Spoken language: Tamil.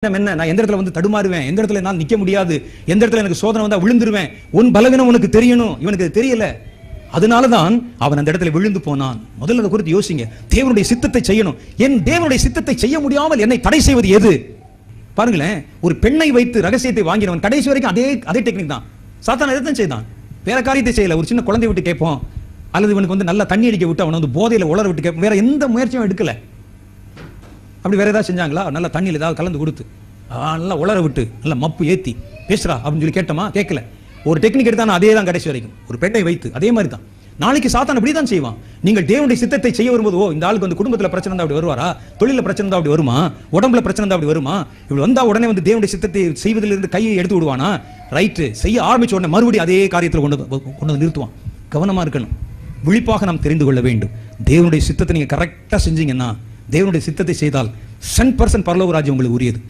என்ன நான் எந்த இடத்துல வந்து தடுமாறுவேன், எந்த இடத்துல நான் நிக்க முடியாது, எந்த இடத்துல எனக்கு சோதனை வந்தா விழுந்துருவேன். உன் பலவீனம் உனக்கு தெரியணும். இவனுக்கு தெரியல, அதனாலதான் அவன் அந்த இடத்துல விழுந்து போனான். முதல்ல அதை குறித்து யோசிங்க. தேவனுடைய சித்தத்தை செய்யணும். என் தேவனுடைய சித்தத்தை செய்ய முடியாமல் என்னை தடை செய்வது எது? பாருங்களேன், ஒரு பெண்ணை வைத்து ரகசியத்தை வாங்கினவன் கடைசி வரைக்கும் அதே டெக்னிக் தான். சாத்தான் எதைத்தான் செய்தான், வேற காரியத்தை செய்யல. ஒரு சின்ன குழந்தை விட்டு கேட்போம், அல்லது இவனுக்கு வந்து நல்லா தண்ணி அடிக்க விட்டு அவனை வந்து போதையில உலர விட்டு கேட்போம். வேற எந்த முயற்சியும் எடுக்கல. அப்படி வேற ஏதாவது செஞ்சாங்களா? நல்லா தண்ணியில் ஏதாவது கலந்து கொடுத்து நல்லா உலர விட்டு நல்லா மப்பு ஏத்தி பேசுறா அப்படின்னு சொல்லி கேட்டோமா? கேட்கல. ஒரு டெக்னிக் எடுத்தான அதே தான் கடைசி வரைக்கும். ஒரு பெண்ணை வைத்து அதே மாதிரி தான். நாளைக்கு சாத்தான் அப்படி தான் செய்வான். நீங்கள் தேவனுடைய சித்தத்தை செய்ய வரும்போது, ஓ இந்த ஆளுக்கு வந்து குடும்பத்தில் பிரச்சனை தான் அப்படி வருவாரா, தொழில பிரச்சனை தான் அப்படி வருமா, உடம்புல பிரச்சனை தான் அப்படி வருமா, இப்படி வந்தா உடனே வந்து தேவனுடைய சித்தத்தை செய்வதிலிருந்து கையை எடுத்து விடுவானா? ரைட்டு, செய்ய ஆரம்பிச்ச உடனே மறுபடியும் அதே காரியத்தில் கொண்டு நிறுத்துவான். கவனமா இருக்கணும். விழிப்பாக நாம் தெரிந்து கொள்ள வேண்டும். தேவனுடைய சித்தத்தை நீங்க கரெக்டா செஞ்சீங்கன்னா, தேவனுடைய சித்தத்தை செய்தால் 100% பரலோக ராஜ்யம் உங்களுக்கு உரியது.